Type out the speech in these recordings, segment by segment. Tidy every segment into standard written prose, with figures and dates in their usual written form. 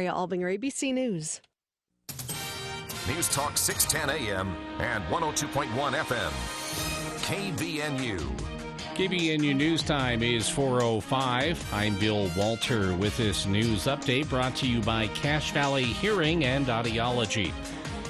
Albinger, ABC News. News Talk 610 AM and 102.1 FM. KBNU. KBNU News Time is 4:05. I'm Bill Walter with this news update brought to you by Cache Valley Hearing and Audiology.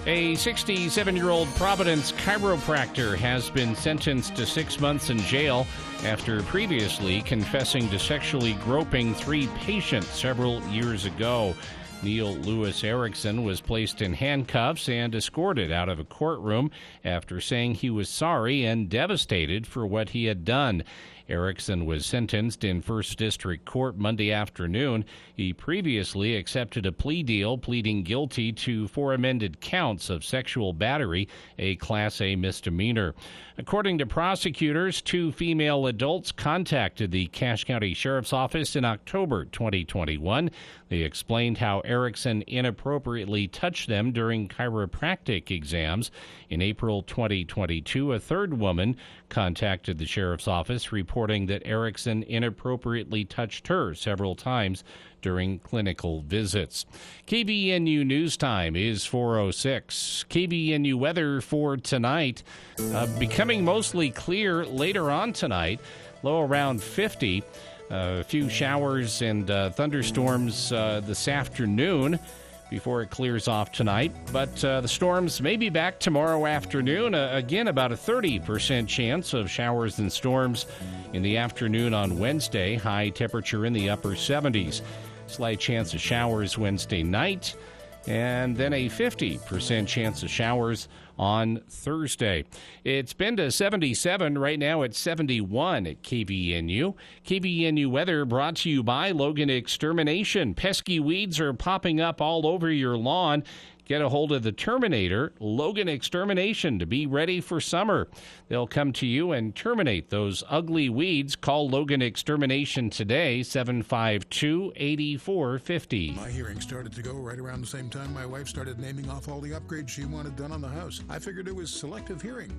A 67-year-old Providence chiropractor has been sentenced to 6 months in jail after previously confessing to sexually groping 3 patients several years ago. Neil Lewis Erickson was placed in handcuffs and escorted out of a courtroom after saying he was sorry and devastated for what he had done. Erickson was sentenced in First District Court Monday afternoon. He previously accepted a plea deal, pleading guilty to 4 amended counts of sexual battery, a Class A misdemeanor. According to prosecutors, 2 female adults contacted the Cache County Sheriff's Office in October 2021. They explained how Erickson inappropriately touched them during chiropractic exams. In April 2022, a 3rd woman contacted the Sheriff's Office reporting that Erickson inappropriately touched her several times during clinical visits. KBNU News Time is 4:06. KBNU weather for tonight, becoming mostly clear later on tonight, low around 50. A few showers and thunderstorms this afternoon before it clears off tonight. But the storms may be back tomorrow afternoon. Again, about a 30% chance of showers and storms in the afternoon on Wednesday. High temperature in the upper 70s. Slight chance of showers Wednesday night. And then a 50% chance of showers on Thursday. It's been to 77. Right now it's 71 at KBNU. KBNU weather brought to you by Logan Extermination. Pesky weeds are popping up all over your lawn. Get a hold of the Terminator, Logan Extermination, to be ready for summer. They'll come to you and terminate those ugly weeds. Call Logan Extermination today, 752-8450. My hearing started to go right around the same time my wife started naming off all the upgrades she wanted done on the house. I figured it was selective hearing.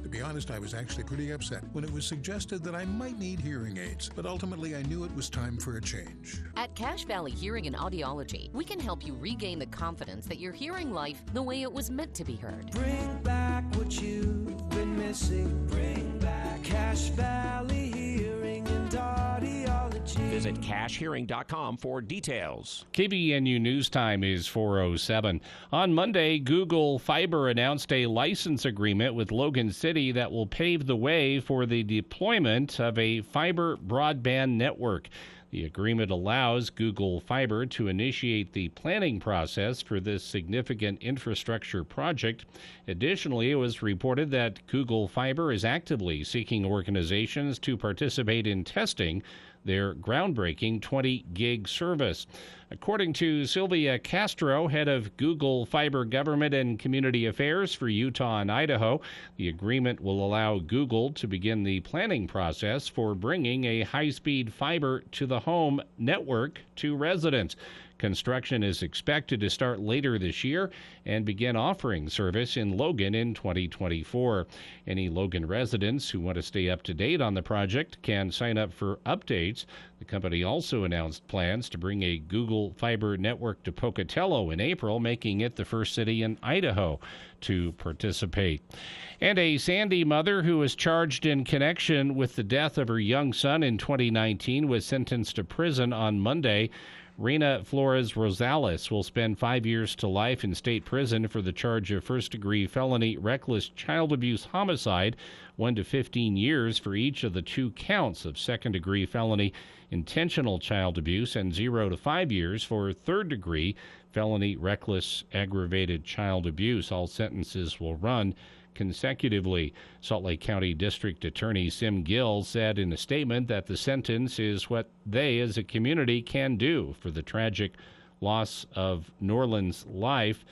To be honest, I was actually pretty upset when it was suggested that I might need hearing aids, but ultimately I knew it was time for a change. At Cache Valley Hearing and Audiology, we can help you regain the confidence that you're hearing life the way it was meant to be heard. Bring back what you've been missing. Bring back Cache Valley Hearing and Audiology. Visit CacheHearing.com for details. KBNU News Time is 4:07. On Monday, Google Fiber announced a license agreement with Logan City that will pave the way for the deployment of a fiber broadband network. The agreement allows Google Fiber to initiate the planning process for this significant infrastructure project. Additionally, it was reported that Google Fiber is actively seeking organizations to participate in testing their groundbreaking 20-gig service. According to Sylvia Castro, head of Google Fiber Government and Community Affairs for Utah and Idaho, the agreement will allow Google to begin the planning process for bringing a high-speed fiber to the home network to residents. Construction is expected to start later this year and begin offering service in Logan in 2024. Any Logan residents who want to stay up to date on the project can sign up for updates. The company also announced plans to bring a Google Fiber network to Pocatello in April, making it the first city in Idaho to participate. And a Sandy mother who was charged in connection with the death of her young son in 2019 was sentenced to prison on Monday. Reina Flores Rosales will spend 5 years to life in state prison for the charge of first-degree felony reckless child abuse homicide, 1 to 15 years for each of the 2 counts of second-degree felony intentional child abuse, and 0 to 5 years for third-degree felony reckless aggravated child abuse. All sentences will run consecutively. Salt Lake County District Attorney Sim Gill said in a statement that the sentence is what they as a community can do for the tragic loss of Norland's life.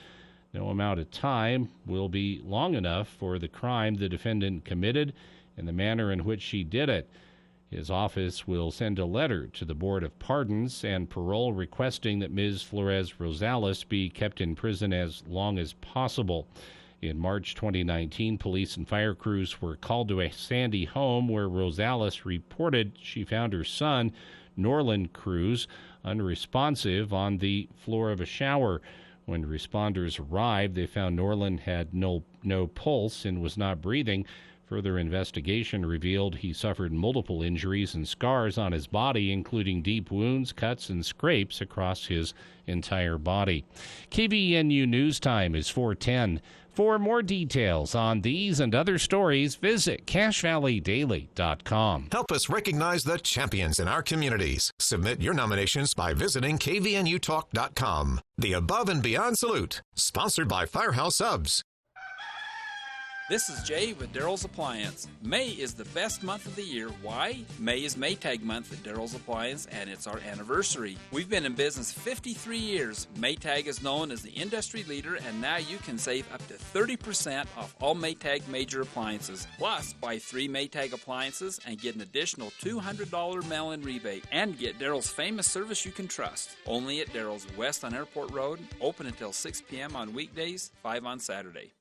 No amount of time will be long enough for the crime the defendant committed and the manner in which she did it. His office will send a letter to the Board of Pardons and Parole requesting that Ms. Flores Rosales be kept in prison as long as possible. In March 2019, police and fire crews were called to a Sandy home where Rosales reported she found her son, Norland Cruz, unresponsive on the floor of a shower. When responders arrived, they found Norland had no pulse and was not breathing. Further investigation revealed he suffered multiple injuries and scars on his body, including deep wounds, cuts, and scrapes across his entire body. KVNU News Time is 4:10. For more details on these and other stories, visit CashValleyDaily.com. Help us recognize the champions in our communities. Submit your nominations by visiting kvnutalk.com. The Above and Beyond Salute, sponsored by Firehouse Subs. This is Jay with Daryl's Appliance. May is the best month of the year. Why? May is Maytag month at Daryl's Appliance, and it's our anniversary. We've been in business 53 years. Maytag is known as the industry leader, and now you can save up to 30% off all Maytag major appliances. Plus, buy 3 Maytag appliances and get an additional $200 mail-in rebate, and get Daryl's famous service you can trust. Only at Daryl's, west on Airport Road, open until 6 p.m. on weekdays, 5 on Saturday.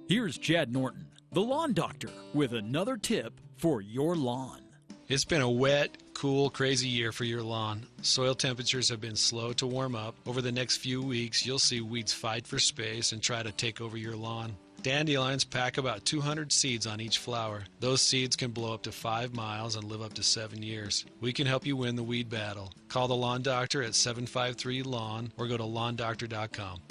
Here's Chad Norton, the lawn doctor, with another tip for your lawn. It's been a wet, cool, crazy year for your lawn. Soil temperatures have been slow to warm up. Over the next few weeks, you'll see weeds fight for space and try to take over your lawn. Dandelions pack about 200 seeds on each flower. Those seeds can blow up to 5 miles and live up to 7 years. We can help you win the weed battle. Call the lawn doctor at 753-LAWN or go to lawndoctor.com.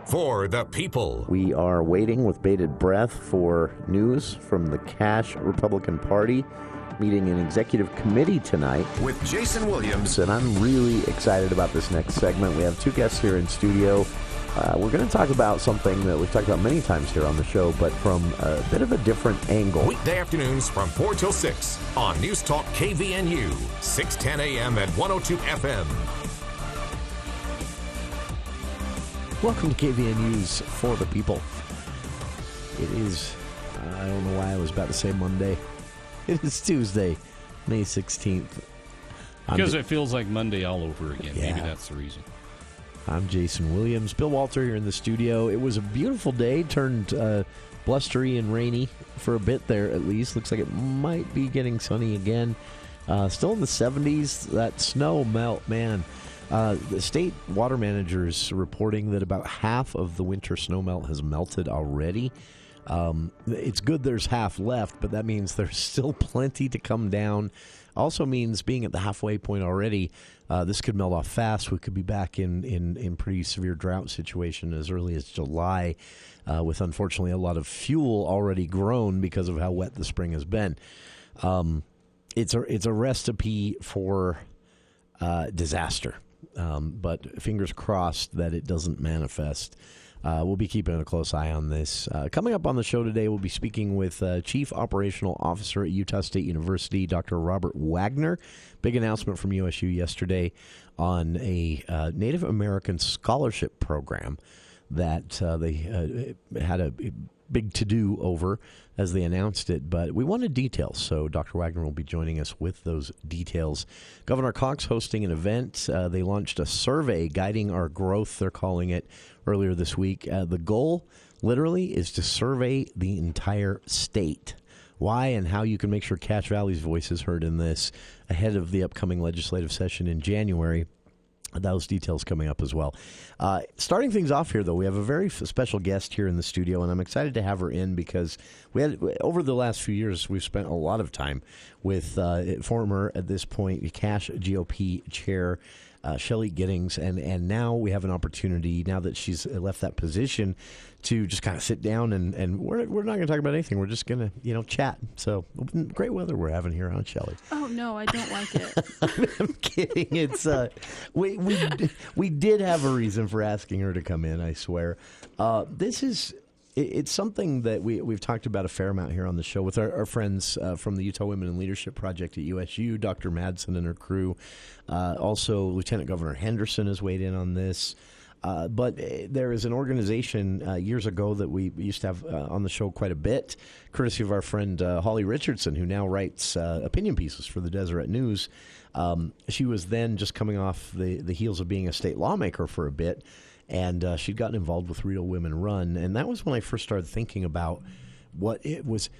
For the people. We are waiting with bated breath for news from the Cash Republican Party meeting an executive committee tonight. With Jason Williams. And I'm really excited about this next segment. We have 2 guests here in studio. We're going to talk about something that we've talked about many times here on the show, but from a bit of a different angle. Weekday afternoons from 4 till 6 on News Talk KVNU, 610 AM and 102 FM. Welcome to KVNU's For the People. It is, I don't know why I was about to say Monday. It is Tuesday, May 16th. Because it feels like Monday all over again. Yeah. Maybe that's the reason. I'm Jason Williams. Bill Walter here in the studio. It was a beautiful day, turned blustery and rainy for a bit there at least. Looks like it might be getting sunny again. Still in the 70s. That snow melt, man. The state water managers reporting that about half of the winter snowmelt has melted already. It's good there's half left, but that means there's still plenty to come down. Also means being at the halfway point already, this could melt off fast. We could be back in pretty severe drought situation as early as July, with unfortunately a lot of fuel already grown because of how wet the spring has been. It's a recipe for disaster. But fingers crossed that it doesn't manifest. We'll be keeping a close eye on this. Coming up on the show today, we'll be speaking with Chief Operational Officer at Utah State University, Dr. Robert Wagner. Big announcement from USU yesterday on a Native American scholarship program that they had a big to-do over as they announced it, but we wanted details, so Dr. Wagner will be joining us with those details. Governor Cox hosting an event. They launched a survey guiding our growth, they're calling it, earlier this week. The goal, literally, is to survey the entire state. Why and how you can make sure Cache Valley's voice is heard in this ahead of the upcoming legislative session in January. Those details coming up as well. Starting things off here, though, we have a very special guest here in the studio, and I'm excited to have her in because we had, over the last few years, we've spent a lot of time with former, at this point, Cache GOP chair, Shellie Giiddings, and now we have an opportunity, now that she's left that position, to just kind of sit down and we're not going to talk about anything. We're just going to, chat. So great weather we're having here, huh, Shellie? Oh, no, I don't like it. I'm kidding. It's we did have a reason for asking her to come in, I swear. It's something that we've talked about a fair amount here on the show with our friends from the Utah Women in Leadership Project at USU, Dr. Madsen and her crew. Also, Lieutenant Governor Henderson has weighed in on this. But there is an organization years ago that we used to have on the show quite a bit, courtesy of our friend Holly Richardson, who now writes opinion pieces for the Deseret News. She was then just coming off the heels of being a state lawmaker for a bit, and she'd gotten involved with Real Women Run. And that was when I first started thinking about what it was.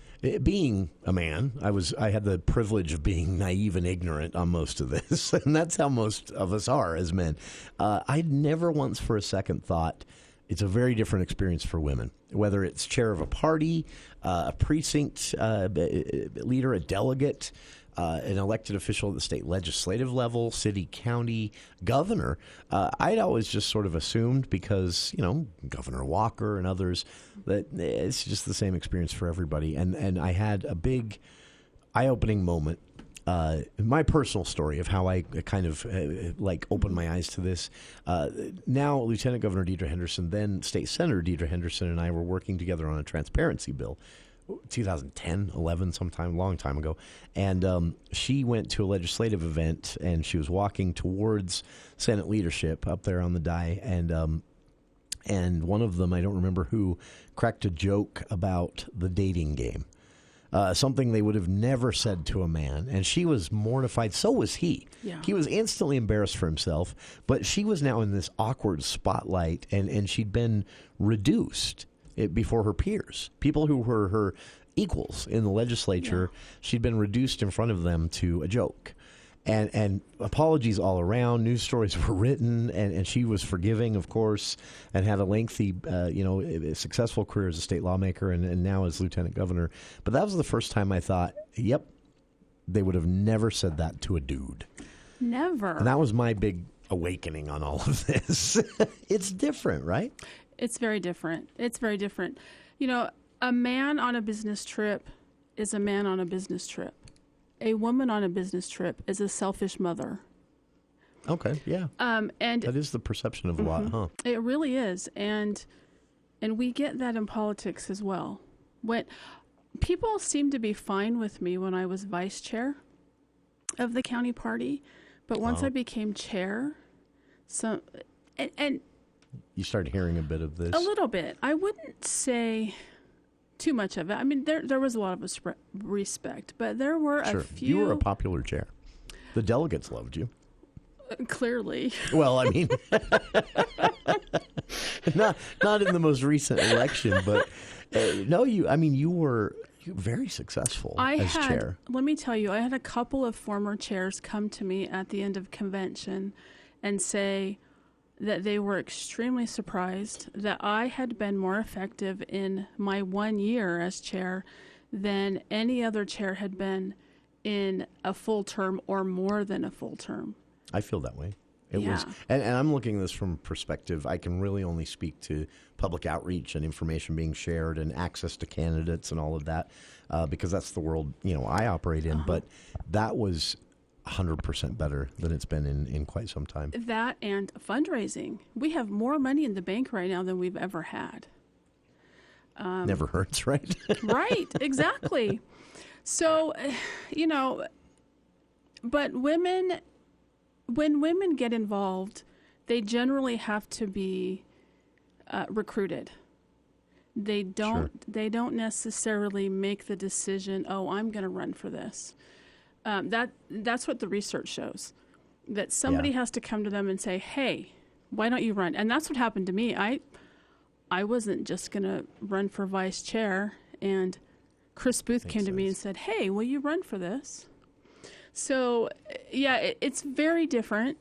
Being a man, I had the privilege of being naive and ignorant on most of this, and that's how most of us are as men. I'd never once for a second thought it's a very different experience for women, whether it's chair of a party, a precinct leader, a delegate, an elected official at the state legislative level, city, county, governor. I'd always just sort of assumed because, Governor Walker and others, that it's just the same experience for everybody. And I had a big eye-opening moment. My personal story of how I kind of opened my eyes to this. Now, Lieutenant Governor Deidre Henderson, then State Senator Deidre Henderson, and I were working together on a transparency bill. 2010, 11, sometime, long time ago. And she went to a legislative event, and she was walking towards Senate leadership up there on the dais. And one of them, I don't remember who, cracked a joke about the dating game. Something they would have never said to a man. And she was mortified. So was he. Yeah. He was instantly embarrassed for himself. But she was now in this awkward spotlight, and she'd been reduced before her peers, people who were her equals in the legislature. Yeah. She'd been reduced in front of them to a joke. And apologies all around. News stories were written, and she was forgiving, of course, and had a lengthy, successful career as a state lawmaker and now as lieutenant governor. But that was the first time I thought, yep, they would have never said that to a dude. Never. And that was my big awakening on all of this. It's different, right? It's very different. It's very different. A man on a business trip is a man on a business trip. A woman on a business trip is a selfish mother. Okay, yeah. And that is the perception of a lot, huh? It really is. And we get that in politics as well. When people seem to be fine with me when I was vice chair of the county party, but once I became chair, and you started hearing a bit of this? A little bit. I wouldn't say too much of it. I mean, there was a lot of respect, but there were a few. You were a popular chair. The delegates loved you. Clearly. Well, I mean, not in the most recent election, but you were very successful as chair. Let me tell you, I had a couple of former chairs come to me at the end of convention and say that they were extremely surprised that I had been more effective in my 1 year as chair than any other chair had been in a full term or more than a full term. I feel that way. It was, and I'm looking at this from perspective. I can really only speak to public outreach and information being shared and access to candidates and all of that, because that's the world I operate in. But that was 100% better than it's been in quite some time. That and fundraising. We have more money in the bank right now than we've ever had. Never hurts, right? Right, exactly. So, but when women get involved, they generally have to be recruited. They don't necessarily make the decision, I'm going to run for this. That's what the research shows, that somebody has to come to them and say, hey, why don't you run? And that's what happened to me. I wasn't just going to run for vice chair, and Chris Booth came to me and said, hey, will you run for this? So, it's very different.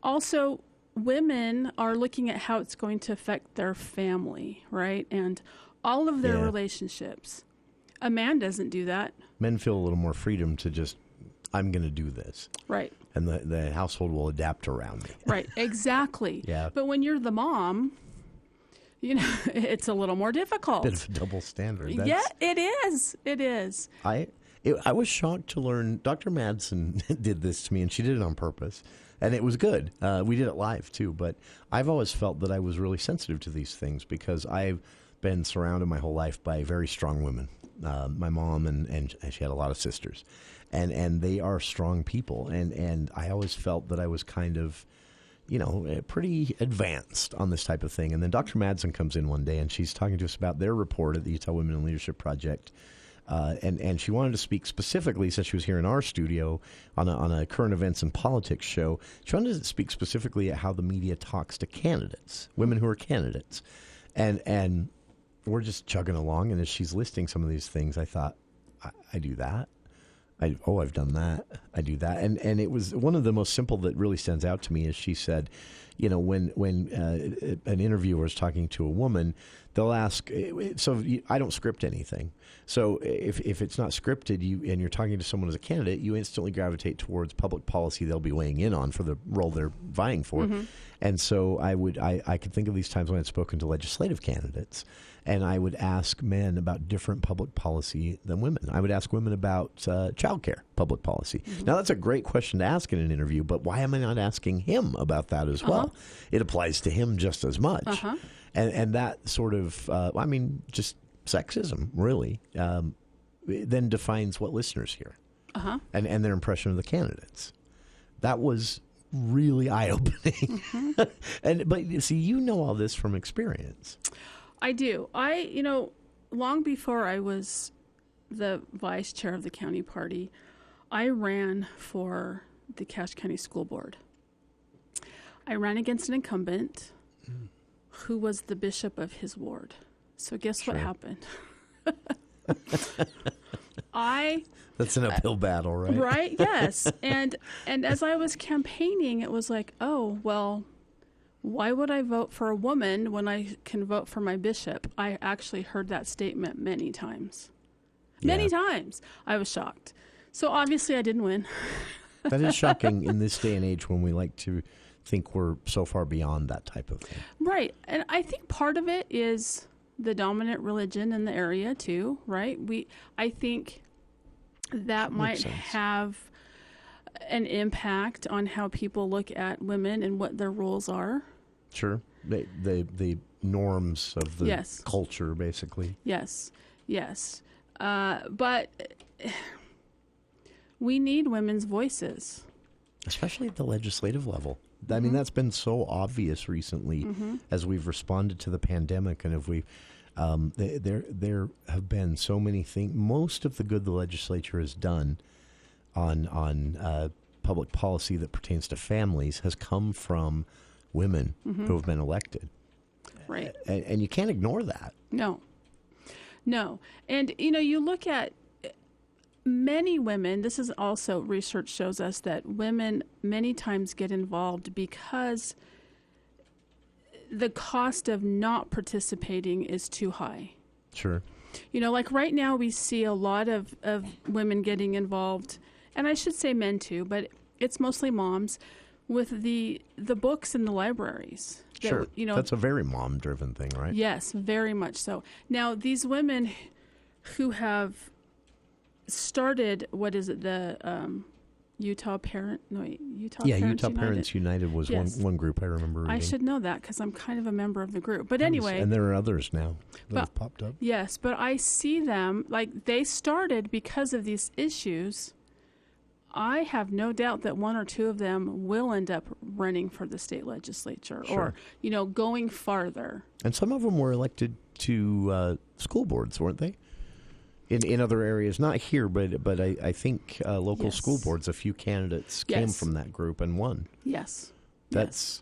Also, women are looking at how it's going to affect their family, right? And all of their relationships. A man doesn't do that. Men feel a little more freedom to just, I'm going to do this. Right. And the household will adapt around me. Right, exactly. Yeah. But when you're the mom, it's a little more difficult. Bit of a double standard. Yeah, it is. It is. I was shocked to learn Dr. Madsen did this to me, and she did it on purpose. And it was good. We did it live, too. But I've always felt that I was really sensitive to these things because I've been surrounded my whole life by very strong women. My mom, and she had a lot of sisters. And they are strong people. And I always felt that I was kind of, pretty advanced on this type of thing. And then Dr. Madsen comes in one day, and she's talking to us about their report at the Utah Women in Leadership Project. And she wanted to speak specifically, since she was here in our studio on a current events and politics show, she wanted to speak specifically at how the media talks to candidates, women who are candidates. And we're just chugging along, and as she's listing some of these things, I thought, I do that. I've done that. I do that. And it was one of the most simple that really stands out to me is she said, when an interviewer is talking to a woman, they'll ask, so I don't script anything. So if it's not scripted and you're talking to someone as a candidate, you instantly gravitate towards public policy they'll be weighing in on for the role they're vying for. Mm-hmm. And so I could think of these times when I'd spoken to legislative candidates, and I would ask men about different public policy than women. I would ask women about childcare public policy. Mm-hmm. Now, that's a great question to ask in an interview, but why am I not asking him about that as well? It applies to him just as much. And that sort of, just sexism, really, then defines what listeners hear and their impression of the candidates. That was really eye-opening. But you see, you know all this from experience. I do. Long before I was the vice chair of the county party, I ran for the Cache County School Board. I ran against an incumbent who was the bishop of his ward. So guess what happened? That's an uphill battle, right? Right, yes. And as I was campaigning, it was like, oh, well, why would I vote for a woman when I can vote for my bishop? I actually heard that statement many times. Many times. I was shocked. So obviously I didn't win. That is shocking in this day and age when we like to think we're so far beyond that type of thing. Right. And I think part of it is the dominant religion in the area too, right? I think that might have an impact on how people look at women and what their roles are. Sure. The norms of the culture, basically. Yes. But we need women's voices. Especially at the legislative level. I mean, that's been so obvious recently as we've responded to the pandemic, and if we, there have been so many things. Most of the good the legislature has done on public policy that pertains to families has come from women who have been elected. Right. And you can't ignore that. No. And, you look at many women, this is also research shows us that women many times get involved because the cost of not participating is too high. Sure. Like right now we see a lot of women getting involved, and I should say men too, but it's mostly moms, with the books in the libraries. Sure. That's a very mom-driven thing, right? Yes, very much so. Now, these women who have started, the Utah Parents United was one group I remember reading. I should know that because I'm kind of a member of the group. But anyway. And there are others now that have popped up. Yes, but I see them, they started because of these issues. I have no doubt that one or two of them will end up running for the state legislature or, going farther. And some of them were elected to school boards, weren't they? In other areas, not here, but I think local school boards, a few candidates came from that group and won. Yes. That's,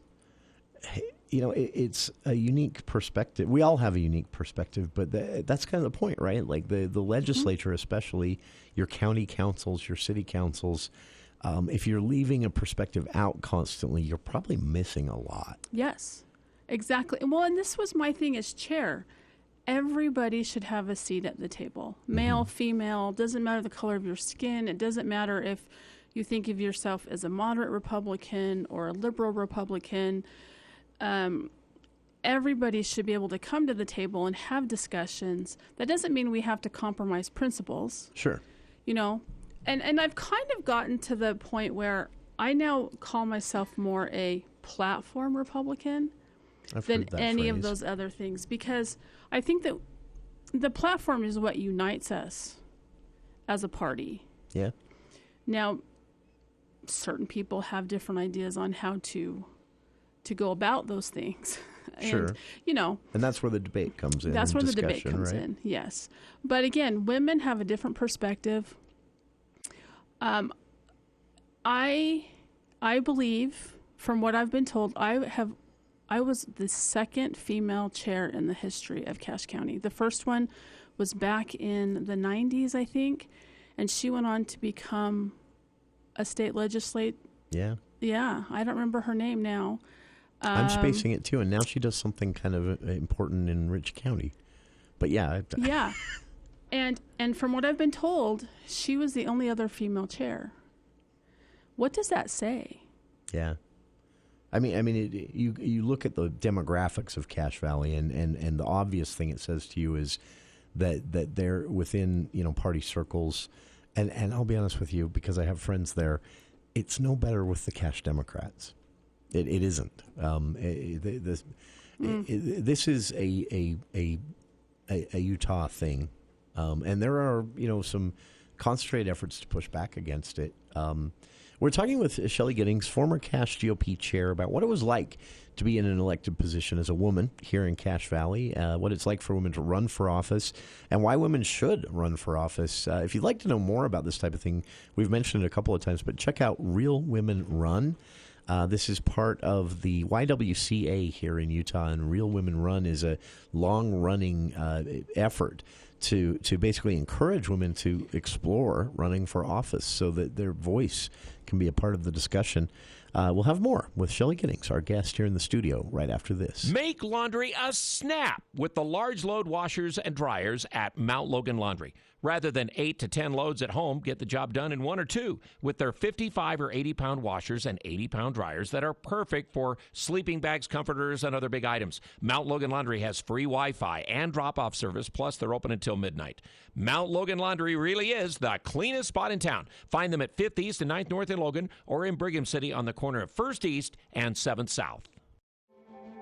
it's a unique perspective. We all have a unique perspective, but that's kind of the point, right? Like the legislature, especially your county councils, your city councils, if you're leaving a perspective out constantly, you're probably missing a lot. Yes, exactly. Well, and this was my thing as chair. Everybody should have a seat at the table. Male, female, doesn't matter the color of your skin. It doesn't matter if you think of yourself as a moderate Republican or a liberal Republican. Everybody should be able to come to the table and have discussions. That doesn't mean we have to compromise principles. Sure. And I've kind of gotten to the point where I now call myself more a platform Republican than any of those other things, because I think that the platform is what unites us as a party. Yeah. Now, certain people have different ideas on how to go about those things. Sure. And, and that's where the debate comes in. That's where the debate comes in, yes. But again, women have a different perspective. I believe, from what I've been told, I have I was the second female chair in the history of Cache County. The first one was back in the 90s, I think, and she went on to become a state legislator. Yeah. Yeah, I don't remember her name now. I'm spacing it too, and now she does something kind of important in Rich County. But yeah. Yeah. And from what I've been told, she was the only other female chair. What does that say? Yeah. I mean, you look at the demographics of Cache Valley, and the obvious thing it says to you is that they're within, party circles. And I'll be honest with you, because I have friends there, it's no better with the Cache Democrats. It isn't. This is a Utah thing, and there are some concentrated efforts to push back against it. We're talking with Shellie Giiddings, former Cache GOP chair, about what it was like to be in an elected position as a woman here in Cache Valley, what it's like for women to run for office, and why women should run for office. If you'd like to know more about this type of thing, we've mentioned it a couple of times, but check out Real Women Run. This is part of the YWCA here in Utah, and Real Women Run is a long-running effort to basically encourage women to explore running for office so that their voice can be a part of the discussion. We'll have more with Shellie Giiddings, our guest here in the studio, right after this. Make laundry a snap with the large load washers and dryers at Mount Logan Laundry. Rather than 8 to 10 loads at home, get the job done in 1 or 2 with their 55 or 80-pound washers and 80-pound dryers that are perfect for sleeping bags, comforters, and other big items. Mount Logan Laundry has free Wi-Fi and drop-off service, plus they're open until midnight. Mount Logan Laundry really is the cleanest spot in town. Find them at 5th East and 9th North in Logan or in Brigham City on the corner of 1st East and 7th South.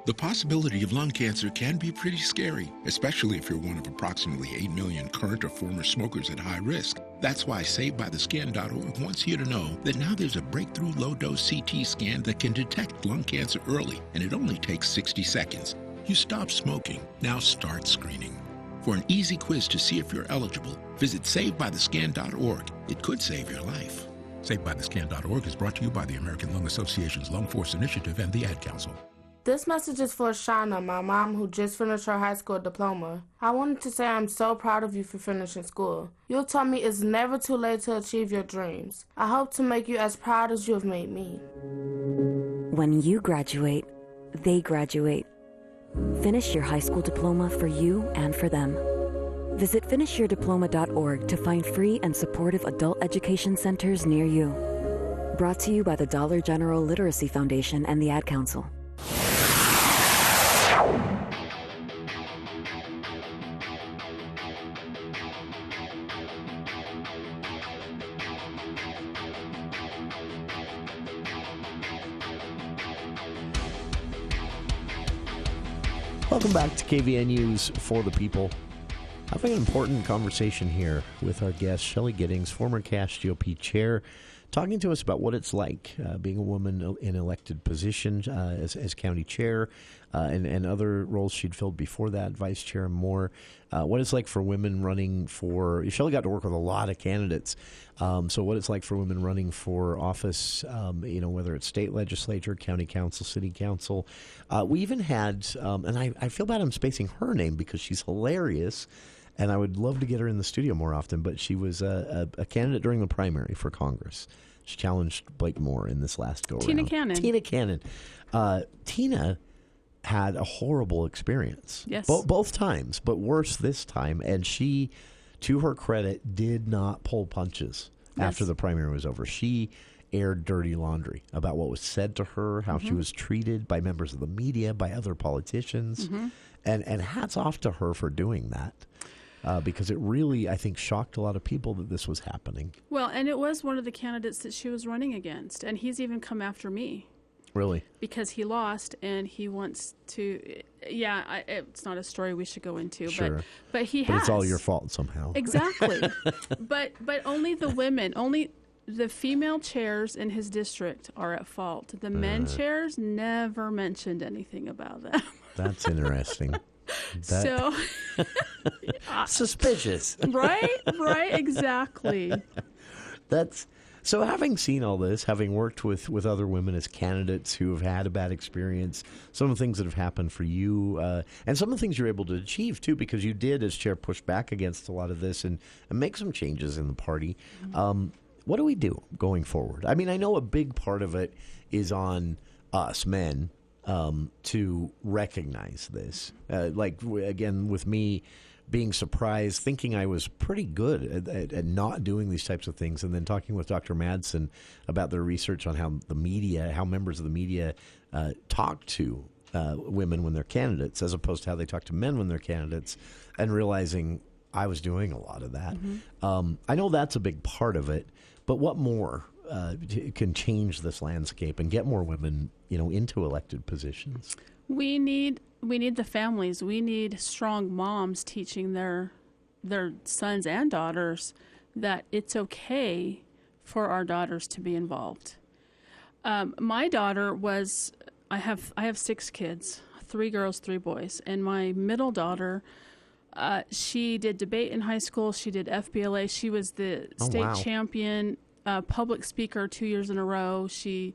The possibility of lung cancer can be pretty scary, especially if you're one of approximately 8 million current or former smokers at high risk. That's why SaveByTheScan.org wants you to know that now there's a breakthrough low-dose CT scan that can detect lung cancer early, and it only takes 60 seconds. You stop smoking, now start screening. For an easy quiz to see if you're eligible, visit SaveByTheScan.org. It could save your life. SaveByTheScan.org is brought to you by the American Lung Association's Lung Force Initiative and the Ad Council. This message is for Shauna, my mom, who just finished her high school diploma. I wanted to say I'm so proud of you for finishing school. You taught me it's never too late to achieve your dreams. I hope to make you as proud as you have made me. When you graduate, they graduate. Finish your high school diploma for you and for them. Visit finishyourdiploma.org to find free and supportive adult education centers near you. Brought to you by the Dollar General Literacy Foundation and the Ad Council. Welcome back to KVNU's For the People. Having an important conversation here with our guest, Shellie Giiddings, former Cache GOP chair, talking to us about what it's like being a woman in elected position as county chair and other roles she'd filled before that, vice chair and more. What it's like for women running for... Shellie got to work with a lot of candidates. So what it's like for women running for office, whether it's state legislature, county council, city council. We even had, and I feel bad I'm spacing her name because she's hilarious, and I would love to get her in the studio more often, but she was a candidate during the primary for Congress. She challenged Blake Moore in this last go-around. Tina Cannon. Tina had a horrible experience. Yes. Both times, but worse this time. And she, to her credit, did not pull punches after the primary was over. She aired dirty laundry about what was said to her, how she was treated by members of the media, by other politicians. And hats off to her for doing that. Because it really, I think, shocked a lot of people that this was happening. Well, and it was one of the candidates that she was running against. And he's even come after me. Really? Because he lost, and he wants to... Yeah, it's not a story we should go into. Sure. But he But has. it's all your fault somehow. Exactly. but only the women, only the female chairs in his district are at fault. The men chairs never mentioned anything about them. That's interesting. Suspicious. Right, exactly. So having seen all this, having worked with other women as candidates who have had a bad experience, some of the things that have happened for you, and some of the things you're able to achieve, too, because you did, as chair, push back against a lot of this and make some changes in the party. What do we do going forward? I mean, I know a big part of it is on us, men, to recognize this. Again, with me being surprised, thinking I was pretty good at not doing these types of things, and then talking with Dr. Madsen about their research on how members of the media talk to women when they're candidates, as opposed to how they talk to men when they're candidates, and realizing I was doing a lot of that. I know that's a big part of it, but what more can change this landscape and get more women, into elected positions? We need the families. We need strong moms teaching their sons and daughters that it's okay for our daughters to be involved. My daughter I have 6 kids, 3 girls, 3 boys, and my middle daughter, she did debate in high school. She did FBLA. She was the state champion public speaker 2 years in a row. She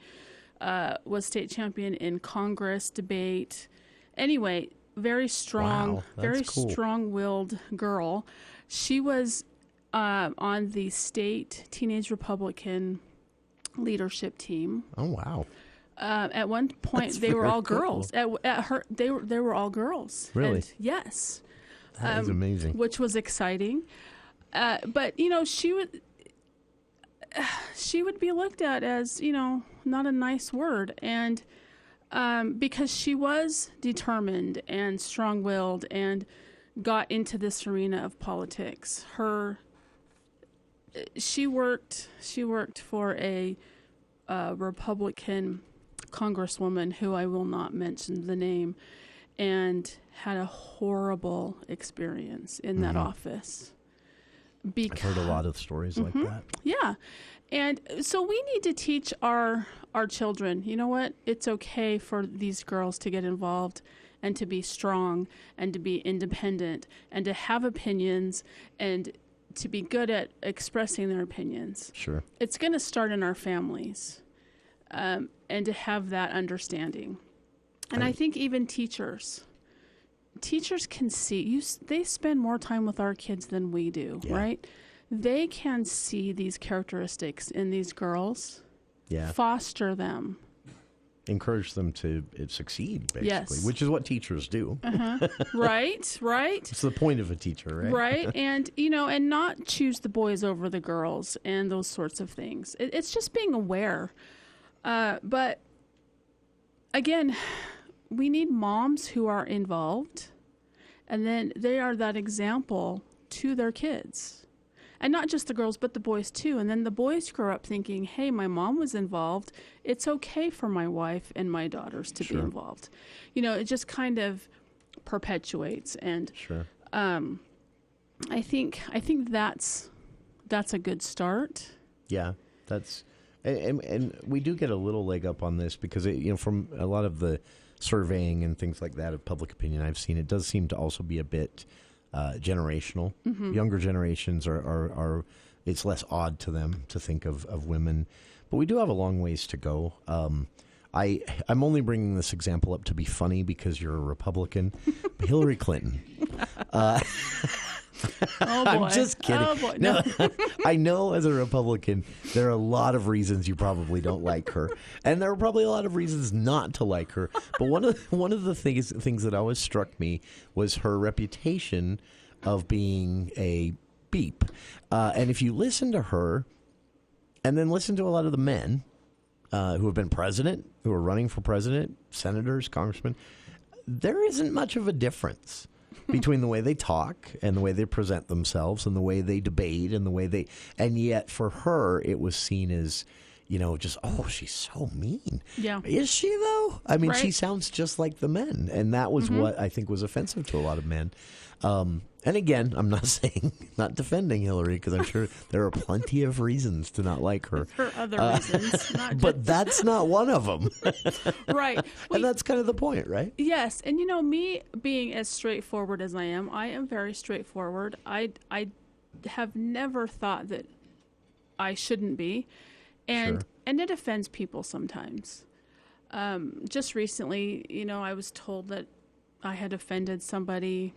was state champion in Congress debate. Anyway, very strong, very cool. Strong-willed girl. She was on the state Teenage Republican leadership team. Oh, wow. At one point, they were all girls. At her, they were all girls. Really? And yes. That is amazing. Which was exciting. But she would be looked at as, not a nice word. And because she was determined and strong-willed and got into this arena of politics. She worked for a Republican congresswoman who I will not mention the name, and had a horrible experience in that office. I've heard a lot of stories like that. Yeah. And so we need to teach our children, you know what? It's okay for these girls to get involved and to be strong and to be independent and to have opinions and to be good at expressing their opinions. Sure. It's going to start in our families, and to have that understanding. And I think even teachers can see, they spend more time with our kids than we do, right? They can see these characteristics in these girls, foster them. Encourage them to succeed, basically, which is what teachers do. Right. It's the point of a teacher, right? Right, and, and not choose the boys over the girls and those sorts of things. It's just being aware. But, again, we need moms who are involved, and then they are that example to their kids. And not just the girls, but the boys too. And then the boys grow up thinking, hey, my mom was involved. It's okay for my wife and my daughters to be involved. It just kind of perpetuates. And I think that's a good start. Yeah, that's and we do get a little leg up on this because from a lot of the surveying and things like that of public opinion I've seen, it does seem to also be a bit generational. Younger generations are it's less odd to them to think of women, but we do have a long ways to go. I'm only bringing this example up to be funny because you're a Republican. Hillary Clinton. I'm just kidding. Oh boy. No, I know as a Republican, there are a lot of reasons you probably don't like her, and there are probably a lot of reasons not to like her. But one of the things that always struck me was her reputation of being a beep. And if you listen to her, and then listen to a lot of the men who have been president, who are running for president, senators, congressmen, there isn't much of a difference between the way they talk and the way they present themselves and the way they debate and yet for her it was seen as, just, she's so mean. Yeah. Is she though? I mean, she sounds just like the men. And that was what I think was offensive to a lot of men. And again, I'm not defending Hillary because I'm sure there are plenty of reasons to not like her. For other reasons. But that's not one of them. Right. And that's kind of the point, right? Yes. And, me being as straightforward as I am very straightforward. I have never thought that I shouldn't be. And it offends people sometimes. Just recently, I was told that I had offended somebody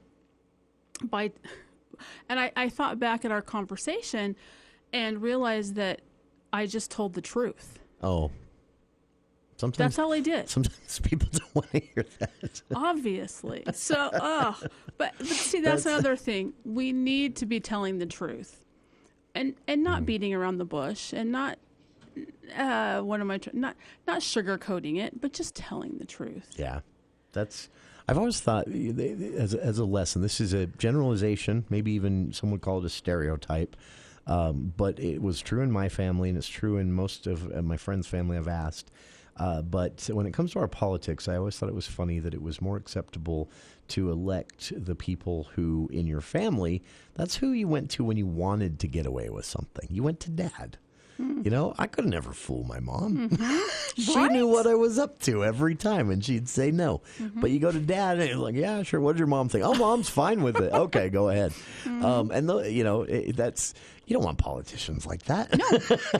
and I thought back at our conversation and realized that I just told the truth. Oh. Sometimes that's all I did. Sometimes people don't want to hear that. Obviously. So, but see, that's another thing. We need to be telling the truth and not beating around the bush and not not sugarcoating it, but just telling the truth. Yeah. I've always thought as a lesson, this is a generalization, maybe even some would call it a stereotype, but it was true in my family and it's true in most of my friends' family I've asked. But when it comes to our politics, I always thought it was funny that it was more acceptable to elect the people who, in your family, that's who you went to when you wanted to get away with something. You went to Dad. I could never fool my mom. Mm-hmm. She knew what I was up to every time, and she'd say no. Mm-hmm. But you go to Dad, and he's like, yeah, sure. What does your mom think? Oh, Mom's fine with it. Okay, go ahead. That's... You don't want politicians like that.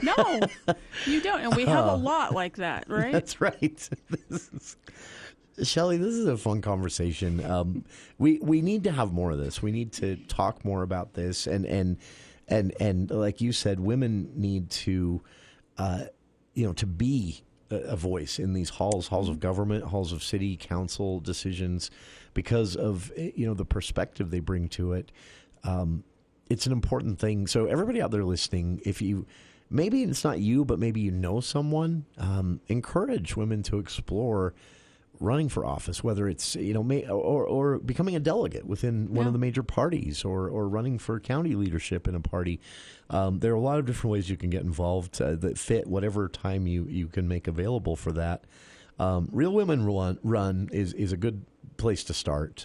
No, you don't. And we have a lot like that, right? That's right. Shellie, this is a fun conversation. We need to have more of this. We need to talk more about this. And like you said, women need to, to be a voice in these halls of government, halls of city council decisions, because of, the perspective they bring to it. It's an important thing. So everybody out there listening, maybe it's not you, but maybe you know someone, encourage women to explore running for office, whether it's, or becoming a delegate within one of the major parties or running for county leadership in a party. There are a lot of different ways you can get involved that fit whatever time you can make available for that. Real Women Run is a good place to start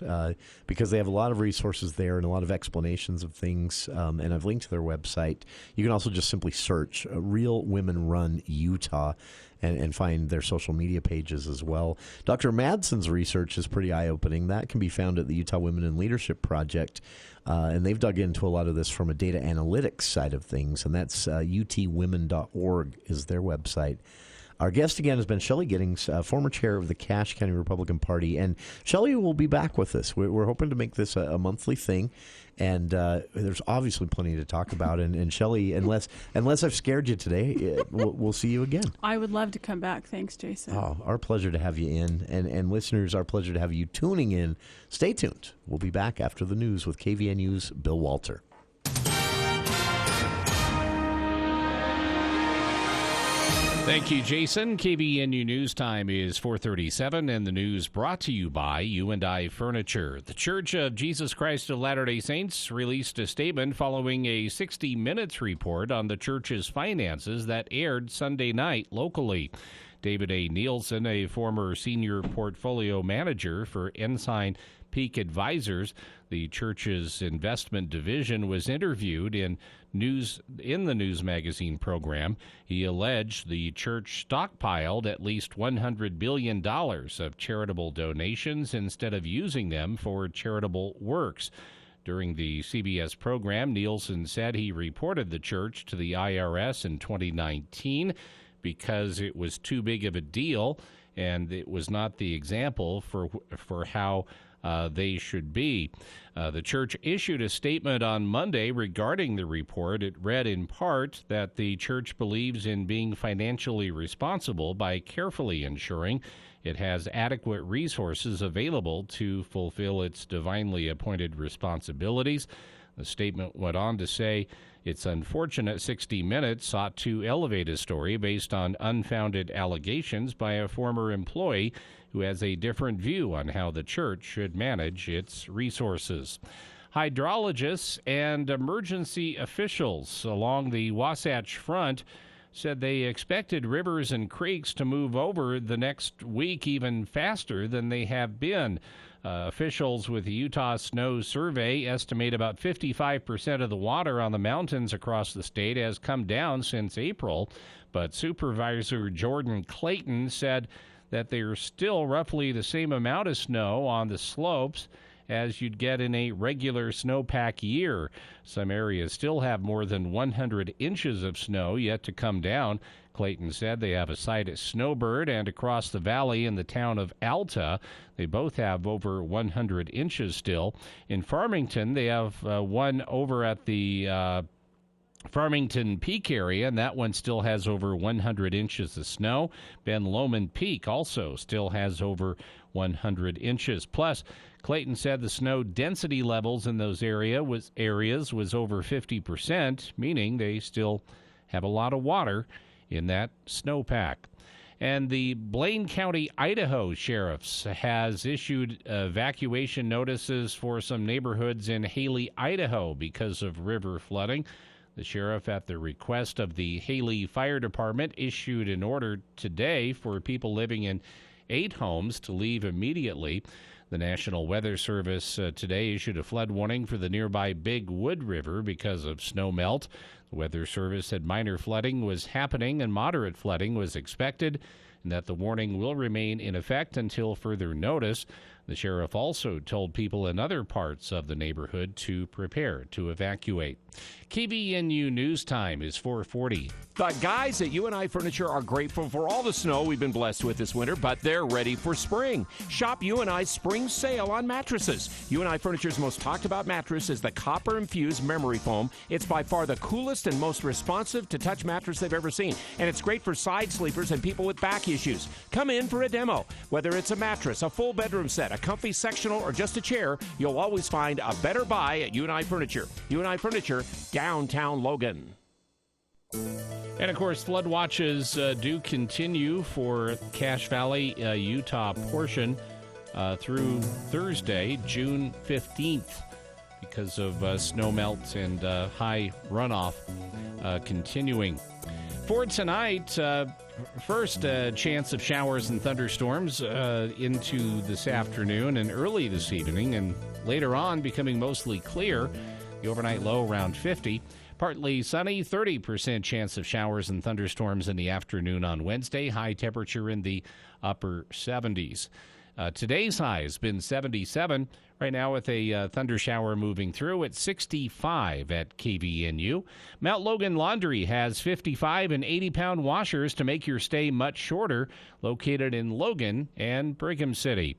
because they have a lot of resources there and a lot of explanations of things, and I've linked to their website. You can also just simply search Real Women Run Utah and find their social media pages as well. Dr. Madsen's research is pretty eye-opening. That can be found at the Utah Women in Leadership Project, and they've dug into a lot of this from a data analytics side of things, and that's utwomen.org is their website. Our guest again has been Shellie Giiddings, former chair of the Cache County Republican Party. And Shellie will be back with us. We're hoping to make this a monthly thing. And there's obviously plenty to talk about. And Shellie, unless I've scared you today, we'll see you again. I would love to come back. Thanks, Jason. Oh, our pleasure to have you in. And listeners, our pleasure to have you tuning in. Stay tuned. We'll be back after the news with KVNU's Bill Walter. Thank you, Jason. KVNU News Time is 4:37, and the news brought to you by U&I Furniture. The Church of Jesus Christ of Latter-day Saints released a statement following a 60 Minutes report on the church's finances that aired Sunday night locally. David A. Nielsen, a former senior portfolio manager for Ensign Peak Advisors, the church's investment division, was interviewed in the news magazine program. He alleged the church stockpiled at least $100 billion of charitable donations instead of using them for charitable works. During the CBS program, Nielsen said he reported the church to the IRS in 2019 because it was too big of a deal and it was not the example for how they should be. The church issued a statement on Monday regarding the report. It read in part that the church believes in being financially responsible by carefully ensuring it has adequate resources available to fulfill its divinely appointed responsibilities. The statement went on to say it's unfortunate 60 Minutes sought to elevate a story based on unfounded allegations by a former employee who has a different view on how the church should manage its resources. Hydrologists and emergency officials along the Wasatch Front said they expected rivers and creeks to move over the next week even faster than they have been. Officials with the Utah Snow Survey estimate about 55% of the water on the mountains across the state has come down since April, but Supervisor Jordan Clayton said that there's still roughly the same amount of snow on the slopes as you'd get in a regular snowpack year. Some areas still have more than 100 inches of snow yet to come down. Clayton said they have a site at Snowbird and across the valley in the town of Alta. They both have over 100 inches still. In Farmington, they have one over at the Farmington Peak area, and that one still has over 100 inches of snow. Ben Lomond Peak also still has over 100 inches. Plus, Clayton said the snow density levels in those areas was over 50%, meaning they still have a lot of water in that snowpack. And the Blaine County, Idaho Sheriff's has issued evacuation notices for some neighborhoods in Haley, Idaho because of river flooding. The sheriff, at the request of the Haley Fire Department, issued an order today for people living in 8 homes to leave immediately. The National Weather Service today issued a flood warning for the nearby Big Wood River because of snow melt. The Weather Service said minor flooding was happening and moderate flooding was expected, and that the warning will remain in effect until further notice. The sheriff also told people in other parts of the neighborhood to prepare to evacuate. KVNU News Time is 4:40. The guys at UNI Furniture are grateful for all the snow we've been blessed with this winter, but they're ready for spring. Shop UNI's spring sale on mattresses. UNI Furniture's most talked about mattress is the copper-infused memory foam. It's by far the coolest and most responsive to touch mattress they've ever seen, and it's great for side sleepers and people with back issues. Come in for a demo. Whether it's a mattress, a full bedroom set, a comfy sectional, or just a chair, you'll always find a better buy at UNI Furniture. UNI Furniture, downtown Logan. And, of course, flood watches do continue for Cache Valley, Utah portion through Thursday, June 15th, because of snowmelt and high runoff continuing. For tonight, first chance of showers and thunderstorms into this afternoon and early this evening, and later on becoming mostly clear. The overnight low around 50. Partly sunny, 30% chance of showers and thunderstorms in the afternoon on Wednesday. High temperature in the upper 70s. Today's high has been 77. Right now with a thunder shower moving through at 65 at KVNU. Mount Logan Laundry has 55 and 80-pound washers to make your stay much shorter, located in Logan and Brigham City.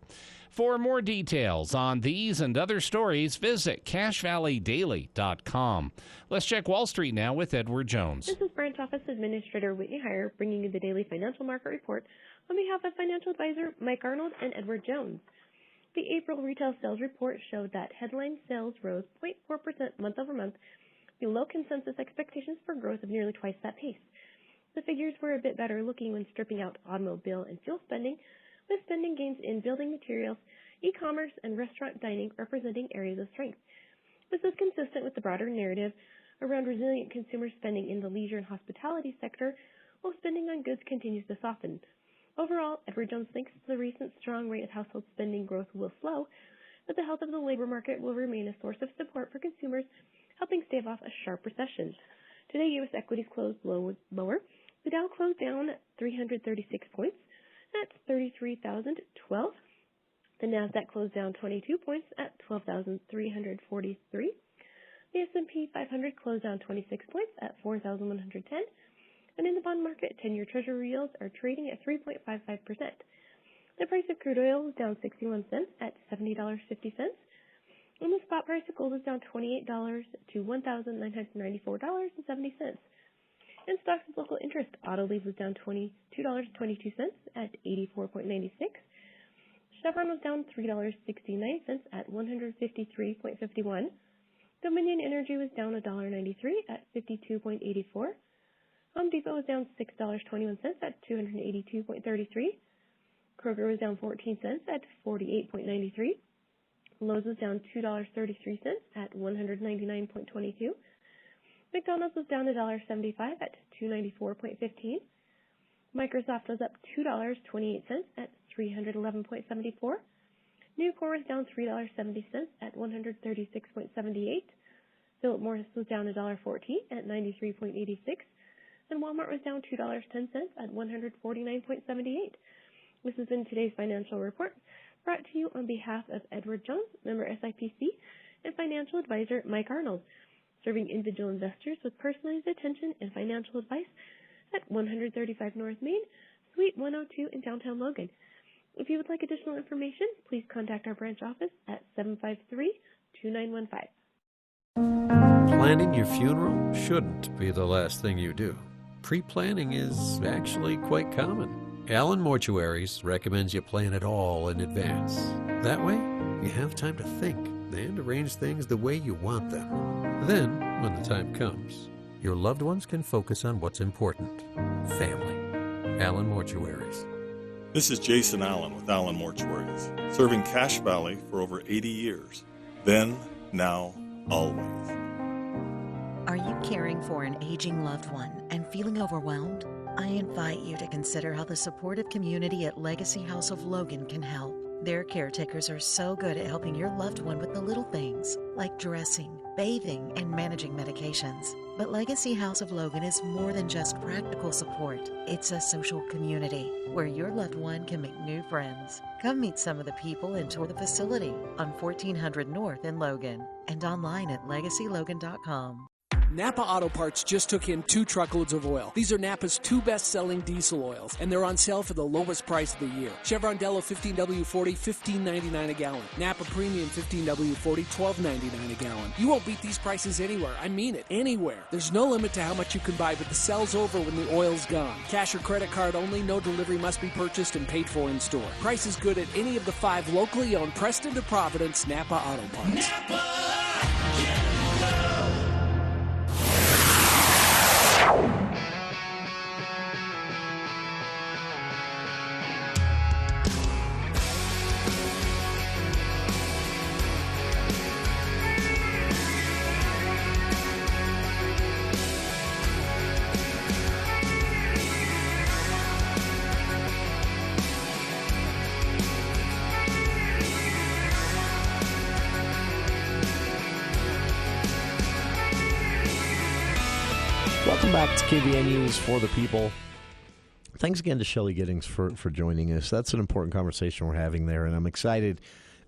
For more details on these and other stories, visit CacheValleyDaily.com. Let's check Wall Street now with Edward Jones. This is Branch Office Administrator Whitney Heyer bringing you the daily financial market report on behalf of financial advisor Mike Arnold and Edward Jones. The April retail sales report showed that headline sales rose 0.4% month over month, below consensus expectations for growth of nearly twice that pace. The figures were a bit better looking when stripping out automobile and fuel spending, with spending gains in building materials, e-commerce, and restaurant dining representing areas of strength. This is consistent with the broader narrative around resilient consumer spending in the leisure and hospitality sector, while spending on goods continues to soften. Overall, Edward Jones thinks the recent strong rate of household spending growth will slow, but the health of the labor market will remain a source of support for consumers, helping stave off a sharp recession. Today, U.S. equities closed lower. The Dow closed down 336 points at 33,012. The Nasdaq closed down 22 points at 12,343. The S&P 500 closed down 26 points at 4,110. And in the bond market, 10-year Treasury yields are trading at 3.55%. The price of crude oil was down 61 cents at $70.50. And the spot price of gold was down $28 to $1,994.70. In stocks of local interest, Autoliv was down $22.22 at 84.96. Chevron was down $3.69 at 153.51. Dominion Energy was down $1.93 at 52.84. Home Depot was down $6.21 at 282.33. Kroger was down 14 cents at 48.93. Lowe's was down $2.33 at 199.22. McDonald's was down $1.75 at 294.15. Microsoft was up $2.28 at 311.74. Nucor was down $3.70 at 136.78. Philip Morris was down $1.14 at 93.86. And Walmart was down $2.10 at 149.78. This has been today's financial report brought to you on behalf of Edward Jones, member SIPC, and financial advisor Mike Arnold, serving individual investors with personalized attention and financial advice at 135 North Main, Suite 102 in downtown Logan. If you would like additional information, please contact our branch office at 753-2915. Planning your funeral shouldn't be the last thing you do. Pre-planning is actually quite common. Allen Mortuaries recommends you plan it all in advance. That way, you have time to think and arrange things the way you want them. Then, when the time comes, your loved ones can focus on what's important. Family. Allen Mortuaries. This is Jason Allen with Allen Mortuaries, serving Cache Valley for over 80 years. Then, now, always. Are you caring for an aging loved one and feeling overwhelmed? I invite you to consider how the supportive community at Legacy House of Logan can help. Their caretakers are so good at helping your loved one with the little things, like dressing, bathing, and managing medications. But Legacy House of Logan is more than just practical support. It's a social community where your loved one can make new friends. Come meet some of the people and tour the facility on 1400 North in Logan and online at legacylogan.com. Napa Auto Parts just took in 2 truckloads of oil. These are Napa's 2 best-selling diesel oils, and they're on sale for the lowest price of the year. Chevron Delo 15W40, $15.99 a gallon. Napa Premium 15W40, $12.99 a gallon. You won't beat these prices anywhere. I mean it, anywhere. There's no limit to how much you can buy, but the sale's over when the oil's gone. Cash or credit card only. No delivery must be purchased and paid for in store. Price is good at any of the 5 locally owned Preston to Providence Napa Auto Parts. Welcome back to KVN News for the People. Thanks again to Shellie Giiddings for joining us. That's an important conversation we're having there, and I'm excited.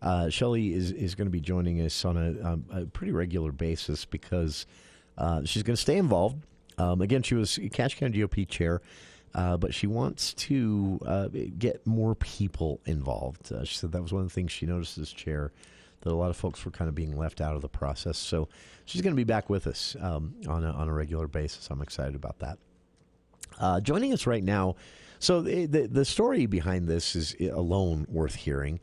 Shellie is going to be joining us on a pretty regular basis because she's going to stay involved. Again, she was Cache County GOP chair, but she wants to get more people involved. She said that was one of the things she noticed as chair, that a lot of folks were kind of being left out of the process. So she's going to be back with us on a regular basis. I'm excited about that. Joining us right now, so the story behind this is alone worth hearing,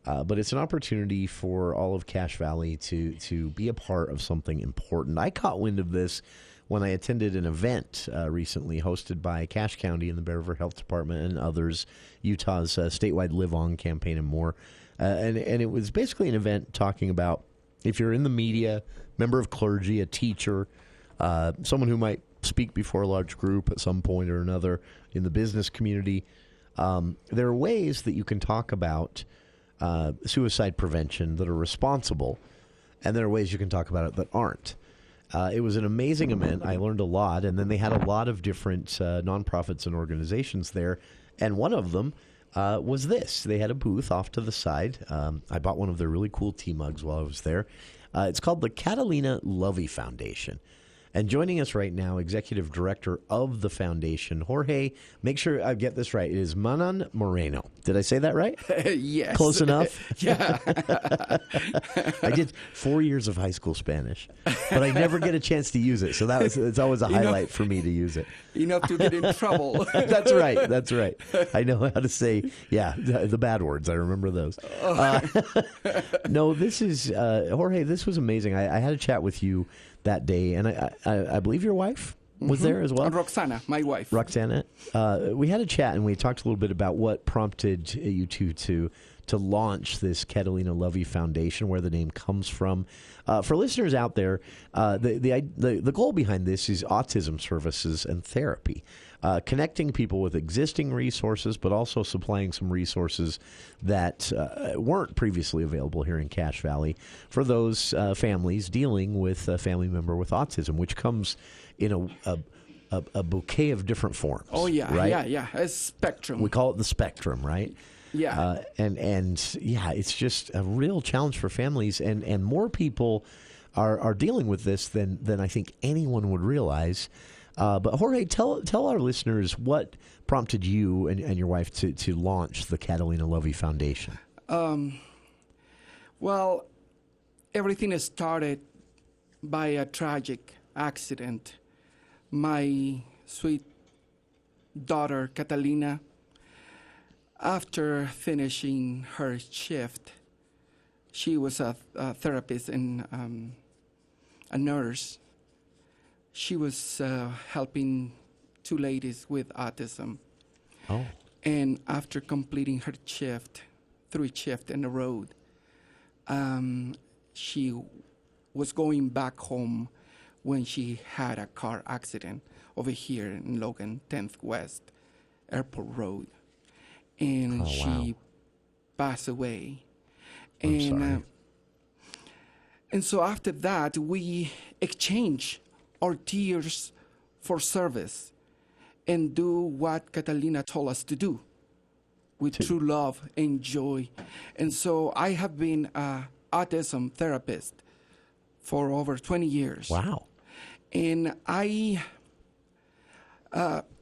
but it's an opportunity for all of Cache Valley to be a part of something important. I caught wind of this when I attended an event recently hosted by Cache County and the Bear River Health Department and others, Utah's statewide Live On campaign and more. And it was basically an event talking about if you're in the media, member of clergy, a teacher, someone who might speak before a large group at some point or another in the business community, there are ways that you can talk about suicide prevention that are responsible, and there are ways you can talk about it that aren't. It was an amazing event. I learned a lot, and then they had a lot of different nonprofits and organizations there, and one of them was this. They had a booth off to the side. I bought one of their really cool tea mugs while I was there. It's called the Catalina Lovey Foundation. And joining us right now, Executive Director of the Foundation, Jorge, make sure I get this right. It is Manan Moreno. Did I say that right? Yes. Close enough? Yeah. I did 4 years of high school Spanish, but I never get a chance to use it. So it's always a highlight for me to use it. Enough to get in trouble. That's right. That's right. I know how to say, the bad words. I remember those. No, this is, Jorge, this was amazing. I had a chat with you that day, and I believe your wife was there as well? Roxana, my wife. Roxana. We had a chat, and we talked a little bit about what prompted you two to launch this Catalina Lovey Foundation, where the name comes from. For listeners out there, the goal behind this is autism services and therapy, connecting people with existing resources, but also supplying some resources that weren't previously available here in Cache Valley for those families dealing with a family member with autism, which comes in a bouquet of different forms. Oh, yeah, right? yeah. A spectrum. We call it the spectrum, right? Yeah. And yeah, it's just a real challenge for families, and more people are dealing with this than I think anyone would realize. But Jorge, tell our listeners what prompted you and your wife to launch the Catalina Lovey Foundation. Well, everything started by a tragic accident. My sweet daughter, Catalina, after finishing her shift, she was a therapist and a nurse. She was helping two ladies with autism. Oh. And after completing her shift, 3 shifts in a row, she was going back home when she had a car accident over here in Logan, 10th West Airport Road. And she passed away. I'm sorry. And so after that, we exchanged our tears for service and do what Catalina told us to do with true love and joy. And so I have been an autism therapist for over 20 years. Wow. And I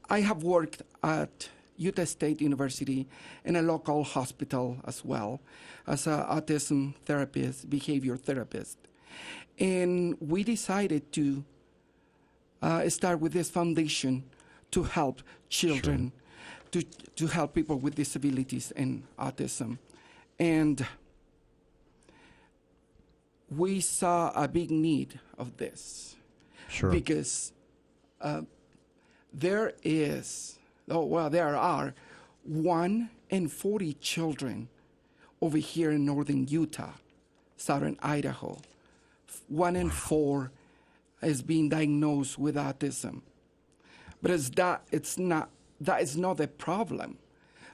have worked at Utah State University in a local hospital as well as an autism therapist, behavior therapist. And we decided to start with this foundation to help children, to help people with disabilities and autism. And we saw a big need of this. Sure. Because there are 1 in 40 children over here in northern Utah, southern Idaho. 1 in 4 is being diagnosed with autism. But that is not the problem.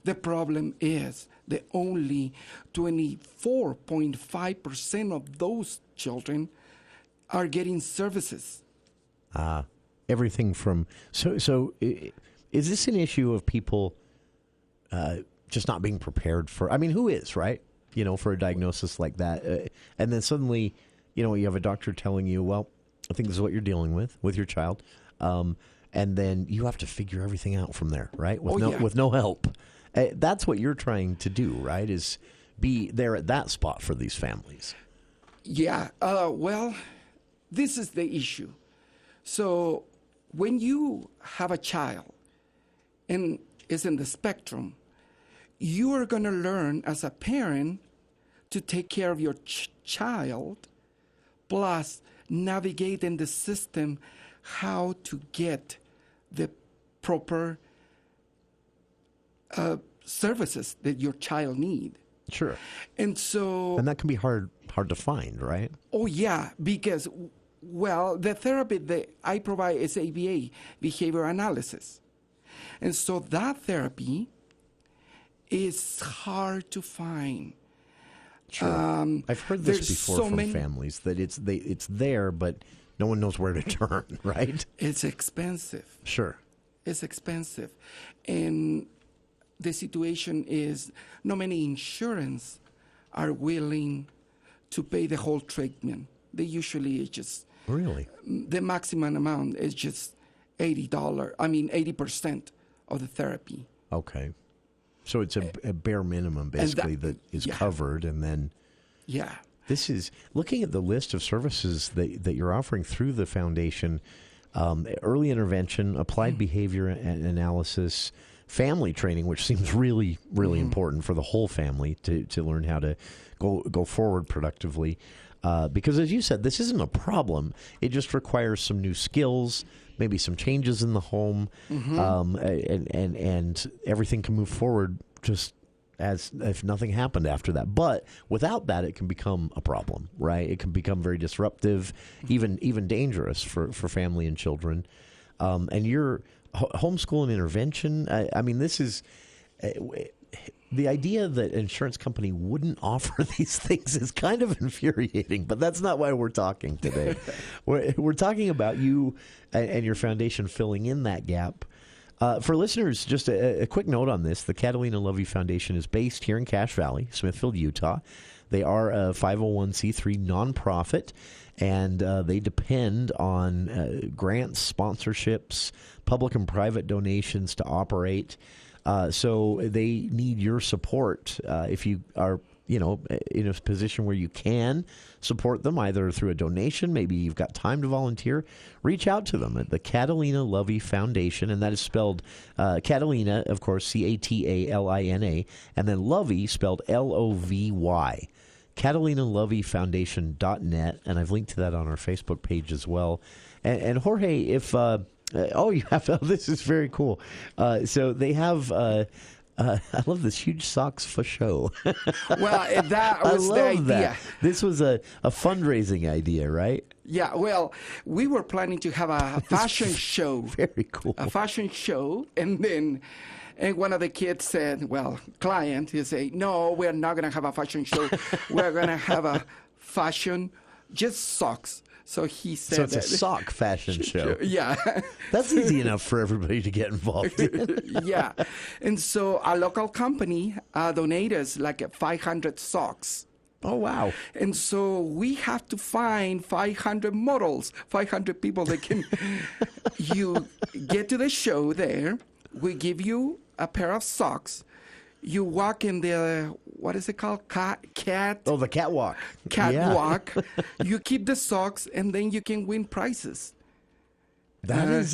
The problem is that only 24.5% of those children are getting services. Everything from so is this an issue of people just not being prepared for? I mean, who is, right? For a diagnosis like that, and then suddenly, you have a doctor telling you, well, I think this is what you're dealing with your child, and then you have to figure everything out from there, right? With no help. That's what you're trying to do, right? Is be there at that spot for these families. Yeah. Well, this is the issue. So when you have a child and is in the spectrum, you are going to learn as a parent to take care of your child, plus navigate in the system how to get the proper services that your child need. Sure. And that can be hard to find, right? Oh yeah, because the therapy that I provide is ABA, behavior analysis. And so that therapy is hard to find. Sure. I've heard this before from families that it's there, but no one knows where to turn, right? It's expensive. Sure. It's expensive. And the situation is not many insurance are willing to pay the whole treatment. They usually just... Really? The maximum amount is just $80% of the therapy. Okay. So it's a bare minimum, basically, that is covered, and then... Yeah. This is, looking at the list of services that you're offering through the foundation, early intervention, applied behavior analysis, family training, which seems really, really important for the whole family to learn how to go forward productively. Because as you said, this isn't a problem. It just requires some new skills, maybe some changes in the home, and everything can move forward just as if nothing happened after that. But without that, it can become a problem, right? It can become very disruptive, even dangerous for family and children. And your homeschool and intervention, I mean, this is... the idea that an insurance company wouldn't offer these things is kind of infuriating, but that's not why we're talking today. We're talking about you and your foundation filling in that gap For listeners, just a quick note on this. The Catalina Lovey Foundation is based here in Cache Valley, Smithfield, Utah. They are a 501c3 nonprofit, and they depend on grants, sponsorships, public and private donations to operate. So they need your support if you are in a position where you can support them, either through a donation, maybe you've got time to volunteer, reach out to them at the Catalina Lovey Foundation, and that is spelled Catalina, of course, Catalina, and then Lovey spelled Lovy. CatalinaLoveyFoundation.net, and I've linked to that on our Facebook page as well. And Jorge, if you have, this is very cool. So they have. I love this huge socks for show. Well, that was the idea. That. This was a fundraising idea, right? Yeah, well, we were planning to have a fashion show. Very cool. A fashion show, and one of the kids said, he said, no, we're not going to have a fashion show. We're going to have a fashion, just socks. So he said so it's a sock fashion show. Yeah. That's easy enough for everybody to get involved in. Yeah. And so a local company donated us like 500 socks. Oh, wow. And so we have to find 500 models, 500 people that can... You get to the show there. We give you a pair of socks. You walk in the, what is it called? Cat. Oh, the catwalk. Catwalk. You keep the socks, and then you can win prizes. That is,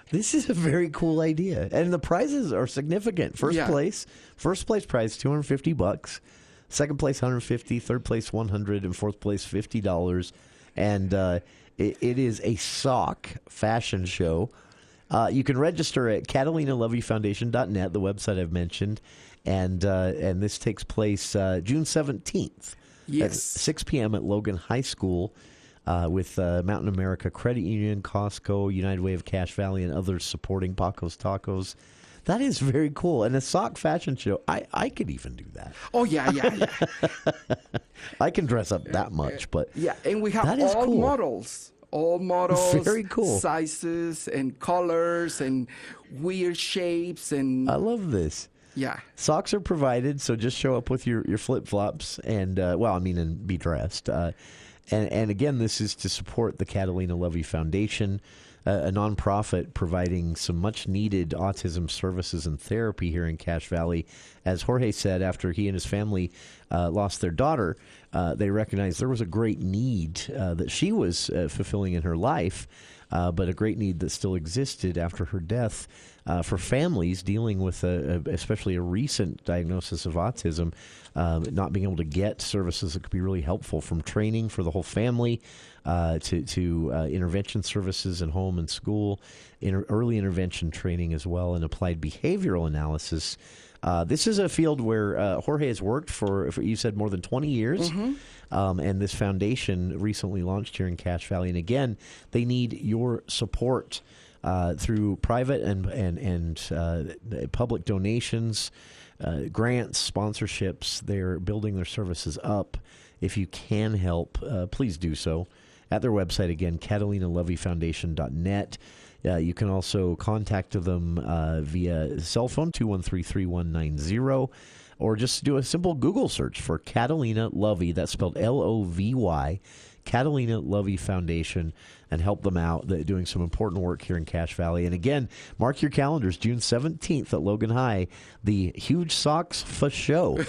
this is a very cool idea. And the prizes are significant. First place prize, $250. Second place, $150. Third place, $100. And fourth place, $50. And it is a sock fashion show. You can register at CatalinaLoveyFoundation.net, the website I've mentioned, and this takes place June 17th at 6 p.m. at Logan High School with Mountain America Credit Union, Costco, United Way of Cache Valley, and others supporting Paco's Tacos. That is very cool. And a sock fashion show, I could even do that. Oh, yeah. I can dress up that much, but yeah, and we have all cool. models. All models, very cool. Sizes and colors and weird shapes. And I love this. Yeah. Socks are provided, so just show up with your flip-flops and, and be dressed. And again, this is to support the Catalina Lovey Foundation, a nonprofit providing some much-needed autism services and therapy here in Cache Valley. As Jorge said, after he and his family lost their daughter, they recognized there was a great need that she was fulfilling in her life, but a great need that still existed after her death for families dealing with especially a recent diagnosis of autism, not being able to get services that could be really helpful, from training for the whole family to intervention services in home and school, early intervention training as well, and applied behavioral analysis. This is a field where Jorge has worked for, you said, more than 20 years. Mm-hmm. And this foundation recently launched here in Cache Valley. And again, they need your support through private and public donations, grants, sponsorships. They're building their services up. If you can help, please do so. At their website, again, CatalinaLoveyFoundation.net. You can also contact them via cell phone, 213-3190, or just do a simple Google search for Catalina Lovey, that's spelled Lovy, Catalina Lovey Foundation, and help them out. They're doing some important work here in Cache Valley. And again, mark your calendars, June 17th at Logan High, the Huge Socks for Show.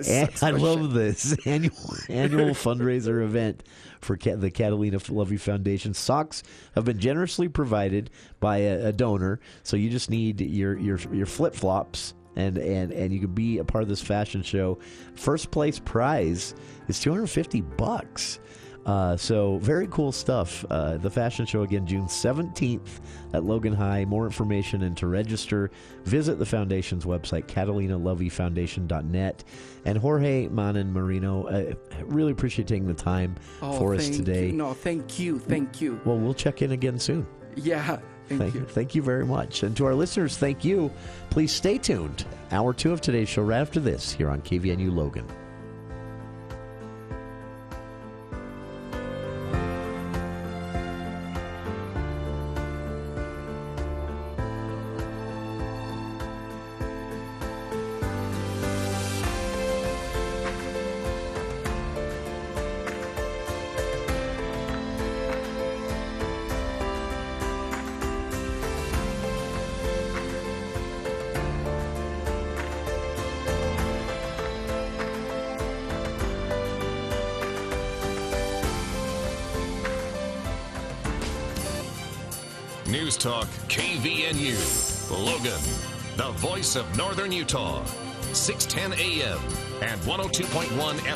And I love this annual fundraiser event for the Catalina Lovey Foundation. Socks have been generously provided by a donor, so you just need your flip-flops, and you can be a part of this fashion show. First place prize is $250. So very cool stuff. The fashion show, again, June 17th at Logan High. More information and to register, visit the foundation's website, CatalinaLoveyFoundation.net. And Jorge, Manan, Moreno, I really appreciate taking the time for us today. Thank you. Well, we'll check in again soon. Yeah. Thank you. Thank you very much. And to our listeners, thank you. Please stay tuned. Hour 2 of today's show right after this here on KVNU Logan. News Talk KVNU. Logan, the voice of Northern Utah. 610 AM and 102.1 FM.